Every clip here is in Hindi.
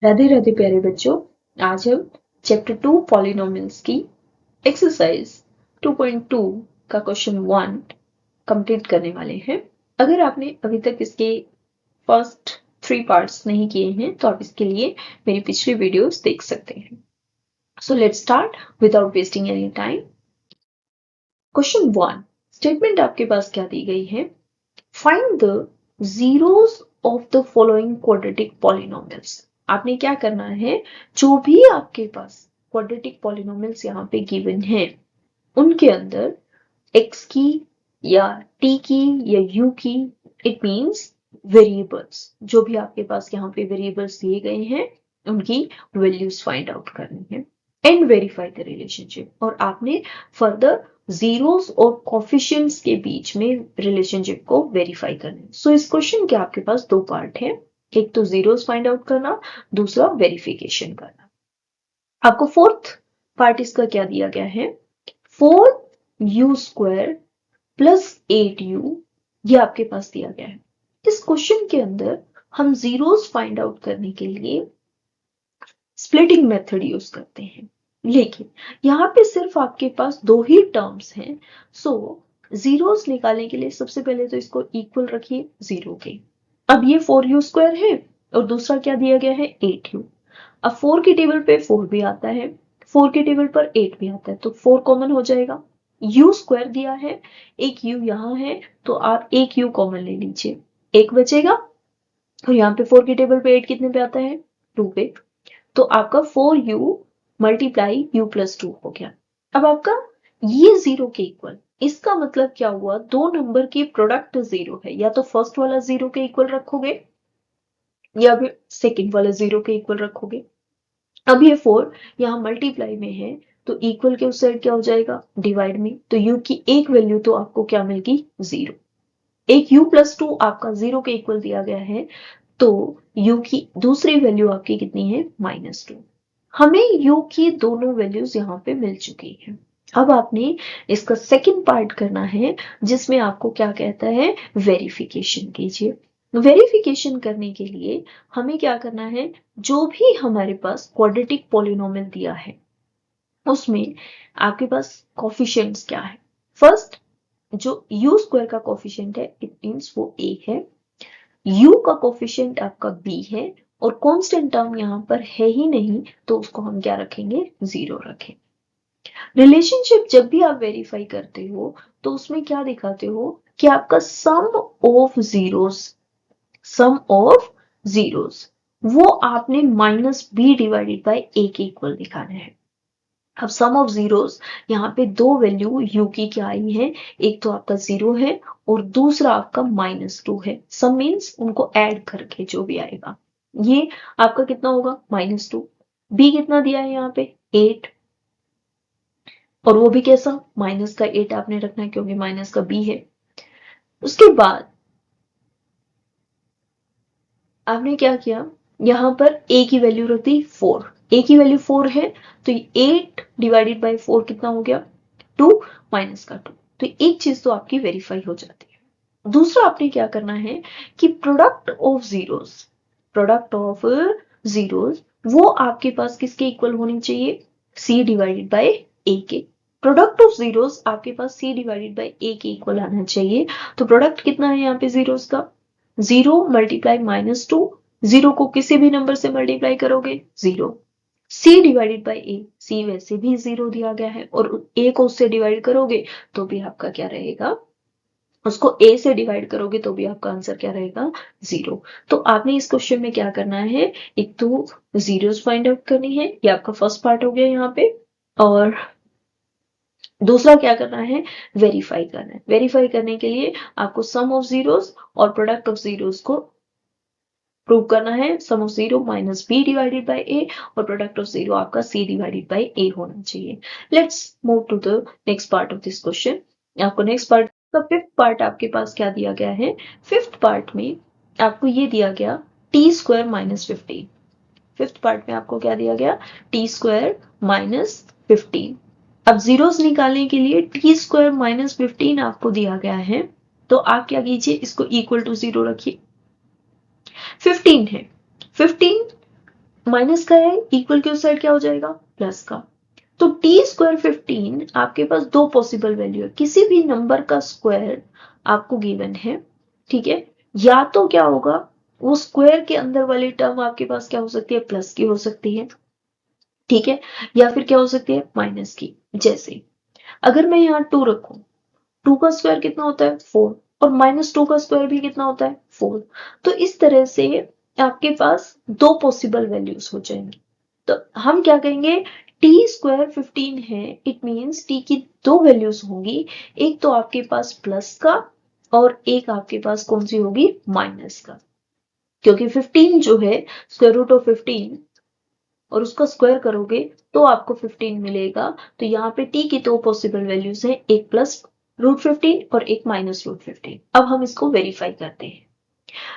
राधे राधे प्यारे बच्चों, आज हम चैप्टर 2 पॉलिनोमियल्स की एक्सरसाइज 2.2 का क्वेश्चन 1 कंप्लीट करने वाले हैं। अगर आपने अभी तक इसके फर्स्ट 3 पार्ट्स नहीं किए हैं तो आप इसके लिए मेरी पिछली वीडियोस देख सकते हैं। So let's start without wasting any time. Question 1 statement आपके पास क्या दी गई है? Find the zeros of the following quadratic polynomials. आपने क्या करना है, जो भी आपके पास क्वाड्रेटिक पॉलिनोमियल्स यहाँ पे गिवन है उनके अंदर x की या t की या u की, इट मींस वेरिएबल्स, जो भी आपके पास यहाँ पे वेरिएबल्स दिए गए हैं उनकी वैल्यूज फाइंड आउट करनी है एंड वेरीफाई द रिलेशनशिप। और आपने फर्दर जीरोस और कोफिशिएंट्स के बीच में रिलेशनशिप को वेरीफाई करना है। सो इस क्वेश्चन के आपके पास दो पार्ट है, एक तो जीरोस फाइंड आउट करना, दूसरा वेरिफिकेशन करना। आपको फोर्थ पार्ट इसका क्या दिया गया है? 4u² प्लस 8u, ये आपके पास दिया गया है। इस क्वेश्चन के अंदर हम जीरोस फाइंड आउट करने के लिए स्प्लिटिंग मेथड यूज करते हैं, लेकिन यहाँ पे सिर्फ आपके पास दो ही टर्म्स हैं। सो जीरोस निकालने के लिए सबसे पहले तो इसको इक्वल रखिए जीरो के। अब ये 4u² है और दूसरा क्या दिया गया है? 8u। अब 4 की टेबल पे 4 भी आता है, 4 की टेबल पर 8 भी आता है, तो 4 कॉमन हो जाएगा। u² दिया है, एक u यहाँ है, तो आप एक u कॉमन ले लीजिए, एक बचेगा। और यहाँ पे 4 की टेबल पे 8 कितने पे आता है? 2 पे। तो आपका 4u मल्टीप्लाई u प्लस 2 हो गया। अब आपका ये जीरो के इक्वल, इसका मतलब क्या हुआ? दो नंबर की प्रोडक्ट जीरो है, या तो फर्स्ट वाला जीरो के इक्वल रखोगे या फिर सेकंड वाला जीरो के इक्वल रखोगे। अब ये 4 यहाँ मल्टीप्लाई में है, तो इक्वल के उस साइड क्या हो जाएगा? डिवाइड में। तो u की एक वैल्यू तो आपको क्या मिलेगी? जीरो। एक u प्लस 2 आपका जीरो के इक्वल दिया गया है, तो u की दूसरी वैल्यू आपकी कितनी है? -2। हमें u की दोनों वैल्यूज यहाँ पे मिल चुकी हैं। अब आपने इसका सेकंड पार्ट करना है, जिसमें आपको क्या कहता है? वेरिफिकेशन कीजिए। वेरिफिकेशन करने के लिए हमें क्या करना है? जो भी हमारे पास क्वाड्रेटिक पॉलिनोमियल दिया है उसमें आपके पास कोफिशिएंट्स क्या है? फर्स्ट, जो u² का कोफिशिएंट है, इट मींस वो a है। u का कोफिशिएंट आपका b है, और कांस्टेंट टर्म यहाँ पर है ही नहीं, तो उसको हम क्या रखेंगे? जीरो रखेंगे। रिलेशनशिप जब भी आप वेरीफाई करते हो तो उसमें क्या दिखाते हो कि आपका सम ऑफ जीरोस वो आपने -b डिवाइडेड बाय a के इक्वल दिखाना है। अब सम ऑफ जीरोस, यहाँ पे दो वैल्यू u की क्या आई है? एक तो आपका जीरो है और दूसरा आपका -2 है। सम मीन्स उनको ऐड करके जो भी आएगा, ये आपका कितना होगा? -2। b कितना दिया है यहाँ पे? 8, और वो भी कैसा? -8 आपने रखना है क्योंकि माइनस का b है। उसके बाद आपने क्या किया? यहाँ पर a की वैल्यू रख दी 4। a की वैल्यू 4 है, तो 8 डिवाइडेड बाय 4 कितना हो गया? 2 माइनस का 2। तो एक चीज तो आपकी वेरीफाई हो जाती है। दूसरा आपने क्या करना है कि प्रोडक्ट ऑफ जीरोस वो आपके पास किसके इक्वल होनी चाहिए? c डिवाइडेड बाय a के। प्रोडक्ट ऑफ जीरोस आपके पास c डिवाइडेड बाय a के इक्वल आना चाहिए। तो प्रोडक्ट कितना है यहाँ पे जीरोस का? 0 मल्टीप्लाई -2, जीरो को किसी भी नंबर से मल्टीप्लाई करोगे 0। c divided by a, c वैसे भी 0 दिया गया है, और a को उससे डिवाइड करोगे तो भी आपका क्या रहेगा? उसको a से डिवाइड करोगे तो भी आपका आंसर क्या रहेगा? 0। तो आपने इस क्वेश्चन में क्या करना है? एक तो जीरोस फाइंड आउट करनी है, ये आपका फर्स्ट पार्ट हो गया यहाँ पे, और दूसरा क्या करना है? वेरीफाई करना है। वेरीफाई करने के लिए आपको सम ऑफ जीरोस और प्रोडक्ट ऑफ जीरोस को प्रूव करना है। Sum of 0 -b divided by a, और प्रोडक्ट ऑफ 0 आपका c डिवाइडेड बाय a होना चाहिए। Let's move to the next part of this question. आपको नेक्स्ट पार्ट का फिफ्थ पार्ट आपके पास क्या दिया गया है? फिफ्थ पार्ट में आपको ये दिया गया t² -15। फिफ्थ पार्ट में आपको क्या दिया गया? t² -15। अब जीरोस निकालने के लिए t² -15 आपको दिया गया है, तो आप क्या कीजिए? इसको इक्वल टू 0 रखिए। 15 है, 15 माइनस का है, इक्वल की उस साइड क्या हो जाएगा, प्लस का। तो टी स्क्वायर 15 आपके पास दो पॉसिबल वैल्यू है, किसी भी नंबर का स्क्वायर आपको गिवन है, ठीक है। या तो क्या होगा, वो स्क्वायर के अंदर वाली टर्म आपके पास क्या हो सकती है, प्लस की हो सकती है, ठीक है, या फिर क्या हो सकती है, माइनस की। जैसे अगर मैं यहाँ 2 रखूं, 2 का स्क्वायर कितना होता है, 4, और -2 का स्क्वायर भी कितना होता है, 4। तो इस तरह से आपके पास दो पॉसिबल वैल्यूज हो जाएंगी। तो हम क्या कहेंगे, टी स्क्वायर 15 है, इट मीन्स टी की दो वैल्यूज होंगी, एक तो आपके पास प्लस का और एक आपके पास कौन सी होगी, माइनस का। क्योंकि 15 जो है स्क्वायर रूट ऑफ 15 और उसका स्क्वायर करोगे तो आपको 15 मिलेगा। तो यहाँ पे t की दो पॉसिबल वैल्यूज हैं, एक प्लस रूट 15 और एक माइनस रूट 15। अब हम इसको वेरीफाई करते हैं।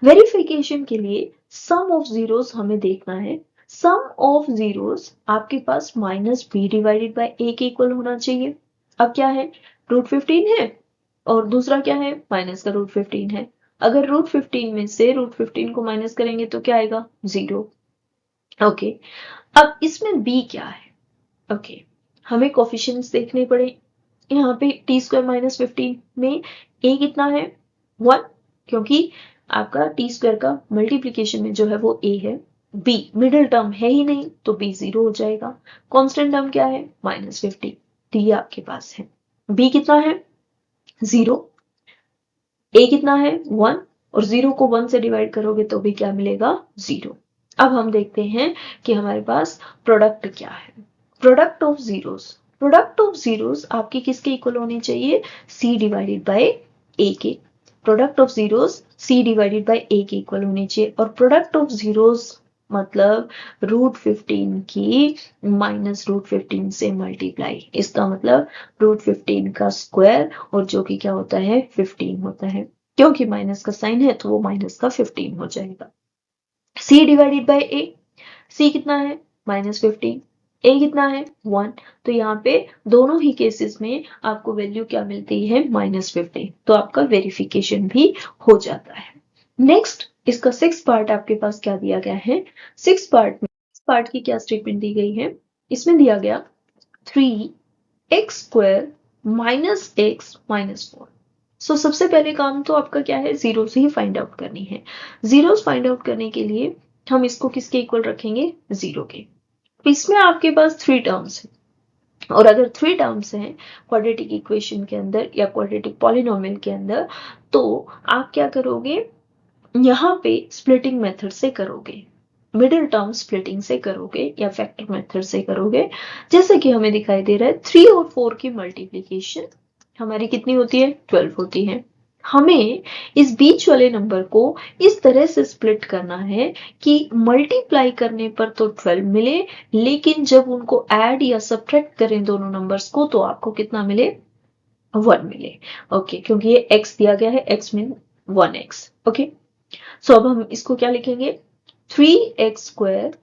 वेरिफिकेशन के लिए सम ऑफ जीरोस हमें देखना है। सम ऑफ जीरोस आपके पास minus b divided by a के इक्वल होना चाहिए। अब क्या है, रूट 15 है और दूसरा क्या है, माइनस का रूट 15 है। अगर रूट 15 में से रूट 15 को माइनस करेंगे तो क्या आएगा, 0। ओके, अब इसमें b क्या है, ओके, हमें कोफिशिएंट्स देखने पड़े। यहाँ पे टी स्क्वायर माइनस 15 में a कितना है, 1, क्योंकि आपका टी स्क्वायर का मल्टीप्लीकेशन में जो है वो a है। b मिडिल टर्म है ही नहीं तो b 0 हो जाएगा। कांस्टेंट टर्म क्या है, -50, तो ये आपके पास है। b कितना है, 0, a कितना है, 1, और 0 को 1 से डिवाइड करोगे तो भी क्या मिलेगा, 0। अब हम देखते हैं कि हमारे पास प्रोडक्ट क्या है। Product of zeros, product of zeros आपकी किसके इक्वल होनी चाहिए, c डिवाइडेड बाय a के। Product of zeros c divided by a के इक्वल होनी चाहिए। और प्रोडक्ट ऑफ जीरोस मतलब रूट 15 की माइनस रूट 15 से मल्टीप्लाई, इसका मतलब रूट 15 का स्क्वायर और जो कि क्या होता है, 15 होता है। क्योंकि माइनस का साइन है तो वो माइनस का 15 हो जाएगा। c divided by a, c कितना है, -15, a कितना है, 1। तो यहाँ पे दोनों ही केसेस में आपको वैल्यू क्या मिलती है, -15। तो आपका वेरिफिकेशन भी हो जाता है। नेक्स्ट इसका 6 पार्ट आपके पास क्या दिया गया है। 6 पार्ट में इस पार्ट की क्या स्टेटमेंट दी गई है, इसमें दिया गया 3x² माइनस x माइनस 4। सो सबसे पहले काम तो आपका क्या है, जीरो से ही फाइंड आउट करनी है। जीरोस फाइंड आउट करने के लिए हम इसको किसके इक्वल रखेंगे, 0 के। इसमें आपके पास 3 टर्म्स है, और अगर 3 टर्म्स हैं क्वाड्रेटिक इक्वेशन के अंदर या क्वाड्रेटिक पॉलिनोमियल के अंदर, तो आप क्या करोगे, यहाँ पे स्प्लिटिंग मेथड से करोगे, मिडिल टर्म स्प्लिटिंग से करोगे या फैक्टर मेथड से करोगे। जैसे कि हमें दिखाई दे रहा है 3 और 4 की मल्टीप्लीकेशन हमारी कितनी होती है, 12 होती है। हमें इस बीच वाले नंबर को इस तरह से स्प्लिट करना है कि मल्टीप्लाई करने पर तो 12 मिले, लेकिन जब उनको ऐड या सब्ट्रैक्ट करें दोनों नंबर्स को तो आपको कितना मिले, 1 मिले। ओके, क्योंकि ये x दिया गया है, x मीन 1x। ओके, सो अब हम इसको क्या लिखेंगे, 3x²,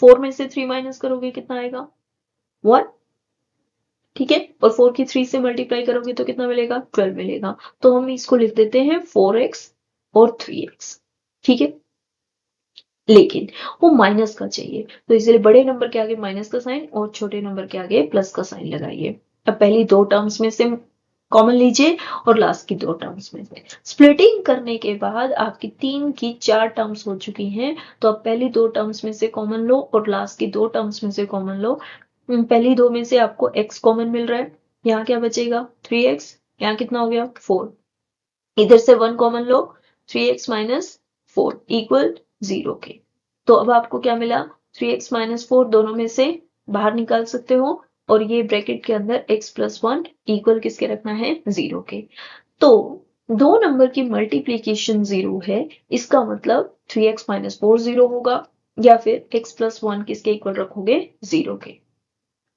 4 में से 3 माइनस करोगे कितना आएगा, 1, ठीक है, और 4 की 3 से मल्टीप्लाई करोगे तो कितना मिलेगा, 12 मिलेगा। तो हम इसको लिख देते हैं 4x और 3x, ठीक है। लेकिन वो माइनस का चाहिए, तो इसलिए बड़े नंबर के आगे माइनस का साइन और छोटे नंबर के आगे प्लस का साइन लगाइए। अब पहली दो टर्म्स में से कॉमन लीजिए और लास्ट की दो टर्म्स में से स्प्लिटिंग करने के बाद आपकी 3 की 4 टर्म्स हो चुकी हैं। तो अब पहली दो टर्म्स में से कॉमन लो और लास्ट की दो टर्म्स में से कॉमन लो। पहली दो में से आपको x कॉमन मिल रहा है, यहाँ क्या बचेगा, 3x, यहाँ कितना हो गया, 4, इधर से 1 कॉमन लो, 3x माइनस 4 इक्वल 0 के। तो अब आपको क्या मिला, 3x माइनस 4 दोनों में से बाहर निकाल सकते हो, और ये ब्रैकेट के अंदर x प्लस 1 इक्वल किसके रखना है, 0 के। तो दो नंबर की मल्टीप्लीकेशन 0 है, इसका मतलब 3x माइनस 4 0 होगा, या फिर x प्लस 1 किसके इक्वल रखोगे, 0 के।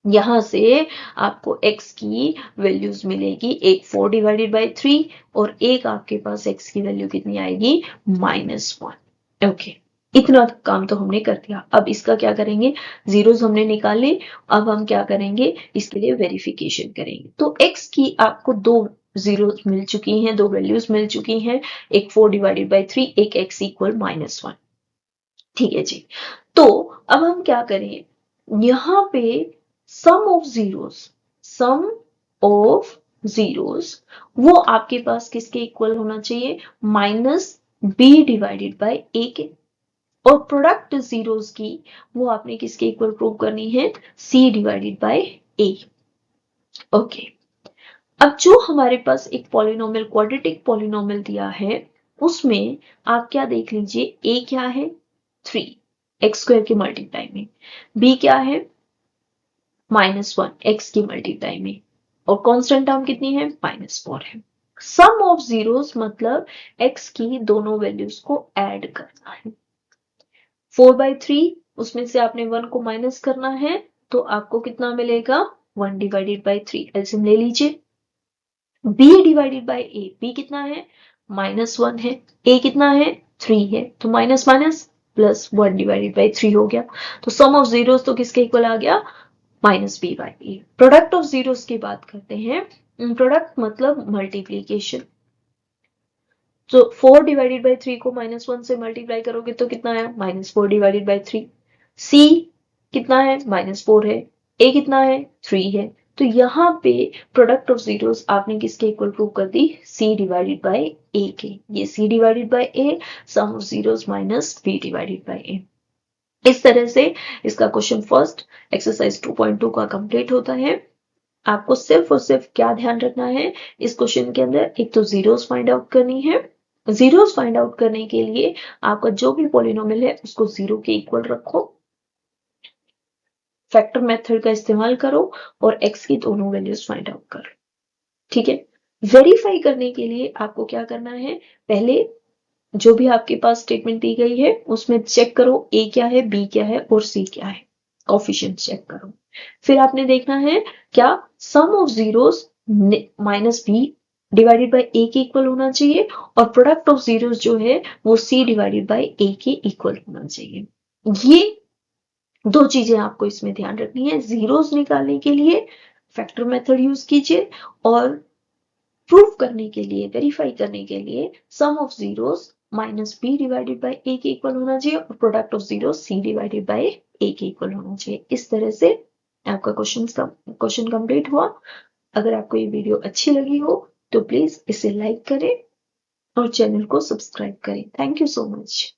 यहां से आपको x की वैल्यूज मिलेगी, एक 4 डिवाइडेड बाई 3 और एक आपके पास x की वैल्यू कितनी आएगी, -1। ओके, इतना काम तो हमने कर दिया। अब इसका क्या करेंगे, जीरोस हमने निकाले, अब हम क्या करेंगे, इसके लिए वेरिफिकेशन करेंगे। तो x की आपको दो जीरो मिल चुकी हैं, दो वैल्यूज मिल चुकी हैं, एक 4 डिवाइडेड बाई 3, एक x इक्वल -1। ठीक है जी। तो अब हम क्या करें, यहां पे सम ऑफ जीरोस वो आपके पास किसके इक्वल होना चाहिए, minus b divided by a के। और प्रोडक्ट जीरोस की वो आपने किसके इक्वल प्रूव करनी है, c divided by a. Okay, अब जो हमारे पास एक पॉलिनोमियल, क्वाड्रेटिक पॉलिनोमियल दिया है, उसमें आप क्या देख लीजिए, ए क्या है 3 एक्स स्क्वायर के मल्टीप्लाई में, बी क्या है -1 एक्स की मल्टीप्लाई में, और कांस्टेंट टर्म कितनी है -4 है। सम ऑफ जीरोस मतलब एक्स की दोनों वैल्यूज को ऐड करना है। 4/3 उसमें से आपने 1 को माइनस करना है, तो आपको कितना मिलेगा 1 डिवाइडेड बाई 3। एलसीएम ले लीजिए, b divided by A, b कितना है -1 है, a कितना है 3 है, तो minus minus plus 1 divided by 3 हो गया। तो सम ऑफ जीरोस तो किसके इक्वल आ गया, -b by A. Product of zeros की बात करते हैं, प्रोडक्ट मतलब मल्टीप्लीकेशन। तो 4 डिवाइडेड बाई 3 को -1 से मल्टीप्लाई करोगे तो कितना आया, -4 डिवाइडेड बाई 3। सी कितना है -4 है, ए कितना है 3 है। तो यहाँ पे प्रोडक्ट ऑफ जीरोस आपने किसके इक्वल प्रूव कर दी, सी डिवाइडेड बाई ए के। ये c divided by a, sum of zeros minus b divided by a. इस तरह से इसका क्वेश्चन फर्स्ट एक्सरसाइज 2.2 का कंप्लीट होता है। आपको सिर्फ और सिर्फ क्या ध्यान रखना है इस क्वेश्चन के अंदर, एक तो जीरोस फाइंड आउट करनी है। जीरोस फाइंड आउट करने के लिए आपका जो भी पॉलिनोमियल है उसको जीरो के इक्वल रखो, फैक्टर मेथड का इस्तेमाल करो और एक्स की दोनों वैल्यूज फाइंड आउट करो। ठीक है, वेरीफाई करने के लिए आपको क्या करना है, पहले जो भी आपके पास स्टेटमेंट दी गई है उसमें चेक करो ए क्या है, बी क्या है और सी क्या है, कोफिशिएंट चेक करो। फिर आपने देखना है क्या sum of zeros minus b divided by a के इक्वल होना चाहिए, और प्रोडक्ट ऑफ जीरोस जो है वो सी डिवाइडेड बाय ए के इक्वल होना चाहिए। ये दो चीजें आपको इसमें ध्यान रखनी है। जीरोस निकालने के लिए फैक्टर मेथड यूज कीजिए, और प्रूफ करने के लिए, वेरीफाई करने के लिए sum of zeros minus b divided by a के इक्वल होना चाहिए, और product of zero c divided by a के इक्वल होना चाहिए। इस तरह से आपका क्वेश्चन कंप्लीट हुआ। अगर आपको ये वीडियो अच्छी लगी हो तो प्लीज इसे लाइक करें और चैनल को सब्सक्राइब करें। Thank you so much.